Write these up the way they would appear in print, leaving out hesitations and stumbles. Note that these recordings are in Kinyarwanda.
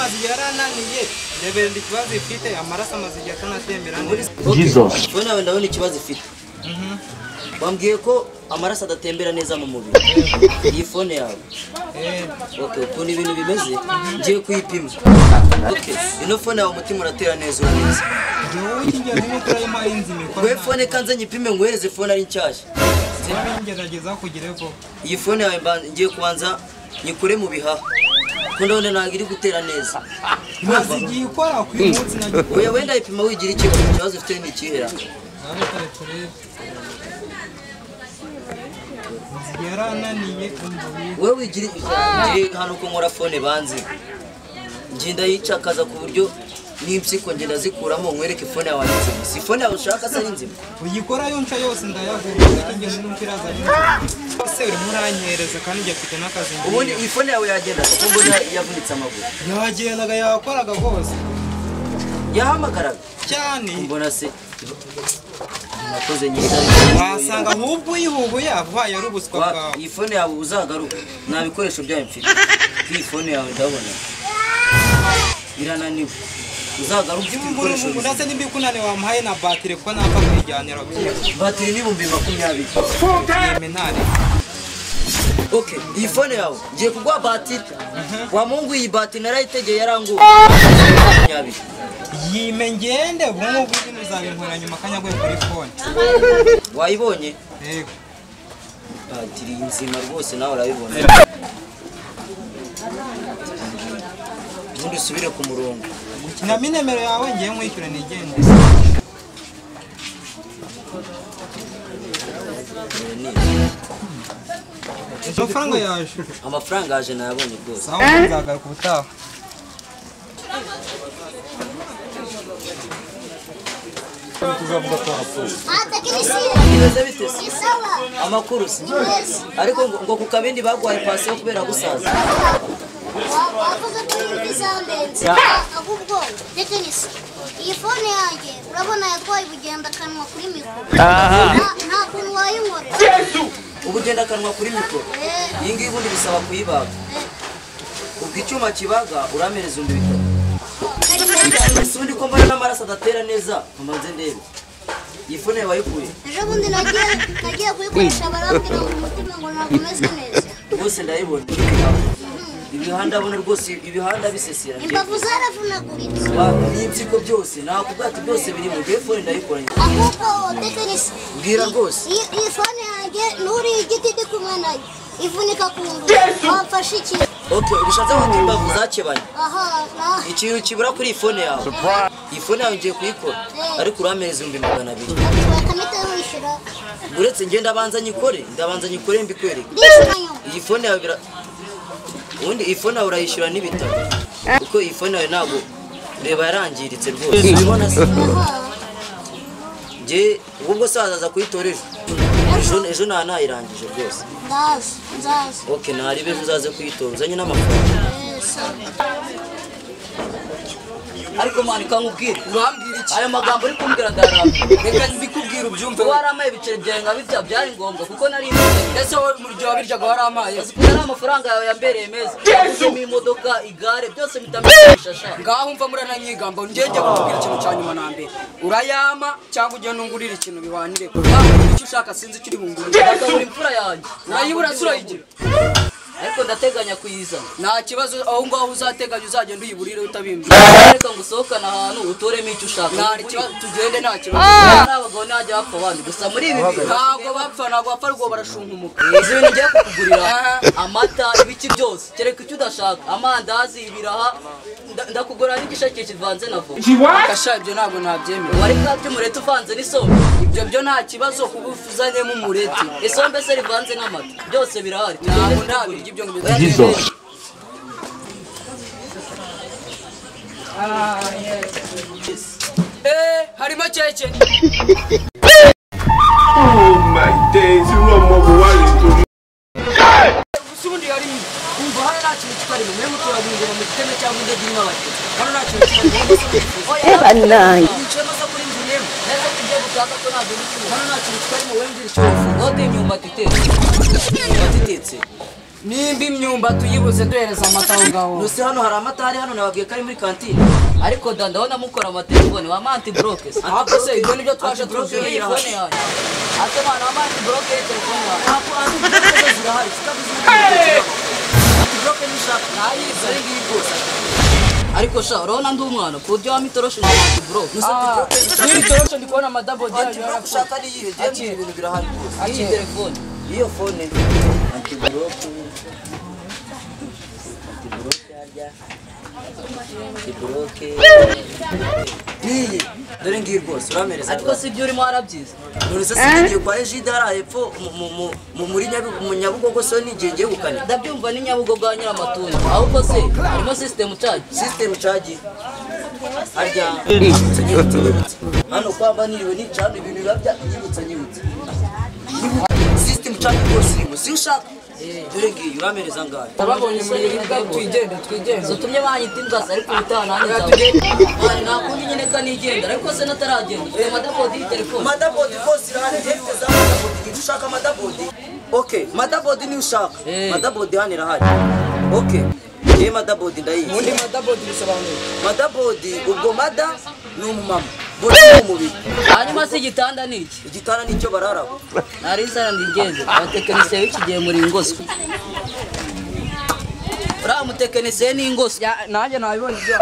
amazi yarananiye rebera ikibazo ifite amaraso amazi yatanatembera neza Jesus Fone yawe ndabona ikibazo ifite bambwiye ko amaraso adatembera neza mu mubiri iyi fone yawe okay ukuntu ibintu bimeze ngiye kuyipima okay ino fone yawe umutima uratera neza urabizi we fone kanze nyipime ngwereze fone ari nshyashya ngerageza kugireho iyi fone yawe ngiye kubanza nyikure mu bihaha ndabona ntabwo iri gutera neza maze igiye ukora ku munsi na oya wenda ipima wigira ikibazo ufite n'ikihera yarananiye wewe wigira hano ko nkora fone banzi ngenda yicakaza ku buryo n'impyiko ngenda zikuramo nkwereke fone yawe nzima si fone yawe ushaka se ari nzima uyikora yonca yose ndayagura ngende n'ukiraza se uri muranyereza kandi njye afite n'akazi ubundi iyi fone yawe yagenda kuko mbona yavunitse amaguru yagendaga yakoraga rwose yahamagaraga cyane mbona se nakoze nyine wasanga nk'ubwo uyihubuye avuye ari ubuswa bwawe iyi fone yawe uzagaruka nta bikoresho byayo mfite iyi fone yawe ndabona irananiwe uzagaruka ufite ibikoresho ndetse n'imbikunane wamuhaye na batire ko napfa kwijyanira byinshi batiri n'ibihumbi 20 yemenare okay iyi fone yawe ngiye kugwa batiri wa mungu iyi batiri narayitegeye yaranguye 20 yime ngende bungu bw'ibintu uzabinkora nyuma kanyagwe kuri fone wayibonye yego batiri nzima rwose nawe urabibona ubundi usubire ku murongo na minemero yawe ngiye nkwishyura nigende amafaranga yaje amafaranga yaje nayabonye rwose sawa nzagaruka ubutaha tuzavuga ko hapfuye bimeze bite amakuru si ariko ngo ku kabindi bagwaye pasi yo kubera gusaza wavuze ko bizandenze ahubwo tekinisi iyi fone yanjye urabona yatwaye ubugendakanwa kuri mikoro nta kuntu wayinkorera ubugendakanwa kuri mikoro iyi ngiyi ubundi bisaba kuyibaga ubwo icyuma kibaga uramereza undi bitatu ubundi ko mbona n'amaraso adatera neza amaze ndebe iyi fone yawe wayikuye ejo bundi nagiye kuyikoresha barambwira ngo umutima ngo ntabwo umeze neza rwose ndayibona ibihanda abona rwose ibihanda bisesera imbavu zaravunaguritse n'impyiko byose nakubwira ati byose biri mu telefone ndayikoranye ahubwo tekinisi bwira rwose iyi fone yanjye nuri igiti ndi kumwe nayo ivunika ku nguru wamfashe iki okay ubishatse ngo imbavu zakebanye aha ikintu kibura kuri iyi fone yawe iyi fone yawe ngiye kuyikora ariko uramereza 200 wakamita wishyura uretse ngenda abanza nyikore mbikwereke iyi fone yawe ubundi iyi fone yawe urayishyura n'ibitabo kuko iyi fone yawe ntabwo reba yarangiritse rwose ubona se nge ubwo sazaza kuyitora ejo nayirangije rwose nzaza okay naribe uzaze kuyitora uzanye n'amafaranga ariko mani kankubwire urambwira iki aya magambo uri kumbwira ndaramba reka mbikubwira ubyumve waramaye ibiceri byawe nka bitya byari ngombwa kuko nari ese wowe mu ryo wabiryaga waramaye kuko amafaranga yawe yambereye meza mu imodoka igare byose mitambisha sha ngaho umva murananyigamba ngenge kukubwira ikintu cya nyuma na mbere urayama cyangwa ujye nungurira ikintu biwanire kuko icyo ushaka sinzi icyo uri bungurire ndagabura imfura yanjye urayibura surayigira ariko ndateganya kuyizana nta kibazo aho ngaho uzateganya uzagenda uyiburire utabimbye reka ngusohokana ahantu utoremo icyo ushaka nta kibazo tugende nta kibazo n'abagabo najya bapfa abandi gusa muri ibi ntabwo bapfa rwo barashunkummuka izi bintu ngiye kukugurira amata ibiki byose kereka icyo udashaka amandazi ibiraha ndakugura n'igisheke kivanze na voka akasha ibyo ntabwo nabyemera wari bwa by'umureti uvanze n'isombe ibyo byo nta kibazo kuba ufuzanyemo umureti isombe se rivanze n'amata byose birahari ntabwo ntabirya ibyo ngo Jesus harimo keke Oh my days, you are more worried. usundi yari umva hari nta kintu kitarimo mwe muturabingoma mu giteme cyangwa indege irimo abatetse hano nta kintu kitarimo eba nayi nicyo no kuri inzu yemwe neza tugiye gutaka ko ntabwo n'ikimo hano nta kintu kitarimo wembira icyo wote imyumbati itetse nimba imyumba tuyibuze duhereza amata aho ngaho. Nose hano hari amata hari hano nababwiye ko ari muri kantine. Ariko ndabona mukora amatelefone wa anti broke. Ahubwo se ibyo nibyo twaje tuzuye telefone yawe. Ate bana wa anti broke telefone yawe. Ako anti broke zirahari. Anti broke ni shaka. Nayize ngiyi rwose. Ariko sha urabona ndi umwana ku buryo wa mitorosho na anti broke. Ni mitorosho ndi kubona madabo dia broke shaka ni yihe? Ati ibintu birahari. Iyi telefone. Iyo phone anti broke. Broke. Niye dore ngiye rwose uramereza. Ariko si byo urimo arabyiza. Nurese singiye kwa Ejide haraye pfo muri Nyabugogo so nigenge gukana. Ndabyumva ni Nyabugogo ga Nyiramatunda. Ahubwo se harimo system charge. System charge. Arya. Hano kwamba niriwe ni cyane ibintu birabya nyibutsa. System charge rwose si ushaka. Dore ngiye uramereza ngaye. Ababonye muri ibwa twigende. Zotumye banyita imbwa ariko bitana nanjye. Nakundi nyine kanigenda ariko se nataragenda. Madabodi telefone. Madabodi rwose irahari ndetse za madabodi ushaka madabodi. Okay, madabodi ni ushaka. Madabodi hano irahari. Okay. Ye madabodi ndayizi. Mundi madabodi bisobanuye. Madabodi ubwo mada ni umumama. Bodi umubiri. Hanyuma se igitanda ni iki? Igitanda nicyo bararaho. Nari nsana ndigende. Abatekinisiye b'ikigiye muri ingoswe. Ura mutekinisiye ni ingoswe. Nanjye nabibonye ibyo.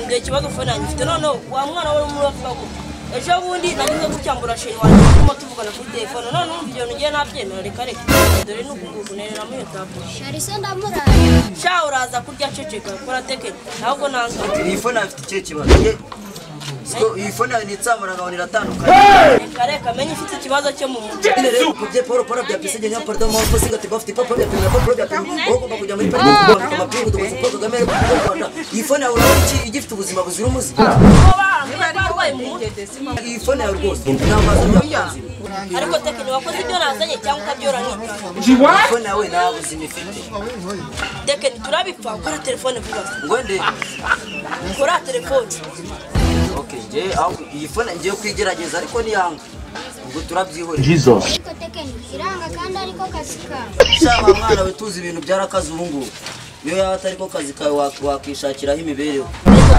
Ngiye kibazo fone ngifite none wa mwana wari muri Afrika ko ejo bundi nagize gucyambura sheri wanjye kuma tuvugana kuri telefone none umva ibyo ngiye nabyemera reka dore nuko nerera muri tabu Shari se ndamuraye. sha uraza kurya ceceka kora teke ntabwo nanga Iyi phone afite icyo kibazo. Iyi phone ni tsamura ngabona iratandukanye. reka menye ifite ikibazo cyo mu mutwe Rero kubye poro bya pese nya porta mo ko singa bafite papa bya ogomba kujya muri parike kwa mapingu tuko Kagame Rwanda. Iyi phone yawe iki igifite ubuzima buzira umuzi. Iyi phone yawe rwose namaze y'akanzi. ariko teke ni wakoze ibyo nazanye cyangwa ukabyora nkita Iyi phone yawe nta buzima ifite. teke turabipfa kora telefone vuga Ngwende kora telefone. okay je aho iyi phone ngiye kwigerageza ariko ni yanga. Ubwo turabyihorera. Jesus. Ariko tekeni iranga kandi ariko kazi ka. Shaba mwana we tuzi ibintu byarakaze ubu ngubu. Niyo yaba atari ko kazi kawe wakishakiraho imibereho.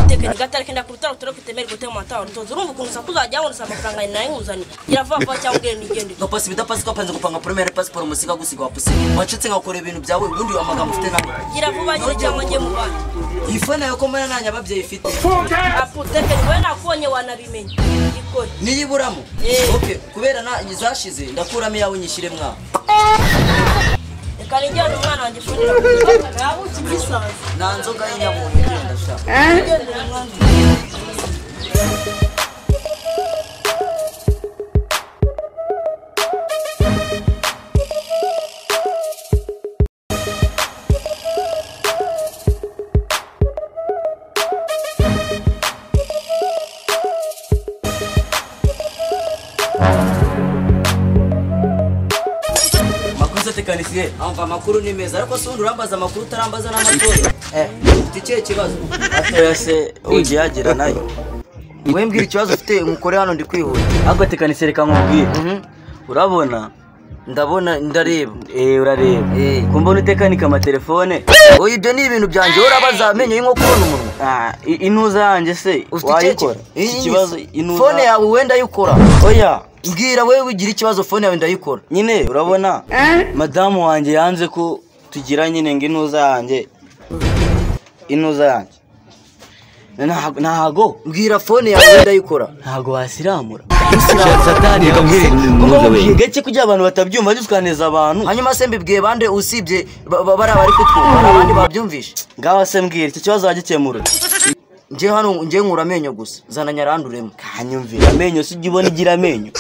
Teke gatari kenda kurutara utoro kitemera gutema matawa rutozo urumva ukuntu sakuzajya ngo nsa amafaranga nayo nguzani irava cyangwa ngene nigende No pasi bidapasi ko panze gupanga premiere passport musiga gusiga wapusi. Wacitse ngakora ibintu byawe ubundi amagambo ufite nawe. iravuba nyine cyangwa ngiye mu bandi Iyi phone yawe ko mbona nanya ababyeyi ifite. apu teke ni wewe nakubonye wanabimenya ikore Niyiburamo. Okay, kubera na izashize ndakuramo yawe nyishire mwa. reka nijyane umwana wanjye fundira nabuki bisaza Na nzoga y'inyamuntu igenda shaka. nijyane umwana Tekanisiye amva makuru ni meza ariko sundi urambaza makuru utarambaza n'amatora ufite kibazo atoya se uje yagira nayo wembwira ikibazo ufite umukore hano ndi kwihuta ahubwo tekanisiye reka nkubwire urabona ndabona ndareba urareba kumbona utekanika amatelefone oya ibyo ni ibintu byanjye urabaza amenyo y'inko kubona umunwa intuza yanjye se wayikora ikibazo phone yawe wenda yukora oya mbwira wewe ugira ikibazo phone yawe ndayikora nyine urabona madamu wanjye yanze ko tugira nyine ngo intuza yanjye ntago mbwira phone yawe ndayikora ntago wasiramura satani yakambwira intuza gake kugira abantu batabyumva duskaneza abantu hanyuma se mbibwiye bande usibye bara bari kutwumva abandi babyumvisha ngaho se mbwira icyo kibazo wagikemura nje hano nje nkura amenyo gusa zana nyaranduremo kanyumvira amenyo si ubona igira amenyo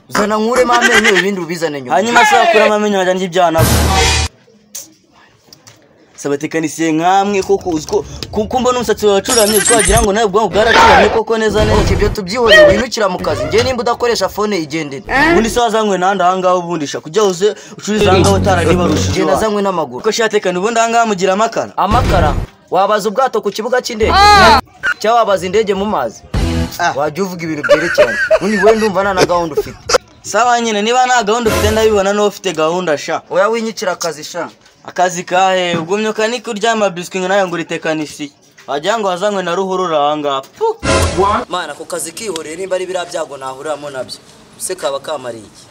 zana nkuremo amenyo ibindi ubizane nyuma hanyuma se wakuramo amenyo najya n'ibyana sabatekanisiye nkamwe koko uziko kumbona umusatsi wacuramye twagira ngo nawe ubwangu bwaracuramye koko neza neza ibyo tubyihoreye winukira mu kazi nje nimba udakoresha phone igendere ubundi se wazanywe nanda ahangaho ubundisha kujya uze ucuriza ahangaho utaranibarushije nje nazanywe n'amaguru ko shatekana ubundi ahangaho mugira amakara wabaza ubwato ku kibuga cy'indege cyangwa wabaza indege mu mazi wajya uvuga ibintu byerekeranye undi we ndumva nta na gahunda ufite sawa nyine niba nta gahunda ufite ndabibona n'uwo ufite gahunda sha oya winyicira akazi sha akazi kahe ugumyuka ni kuryama biswi nayo ngo uritekanisi wagira ngo wazanywe na ruhurura ahangaha mana ku kazi kihoreye nimba ari biriya byago nahuriramo nabyo se kaba kamariye iki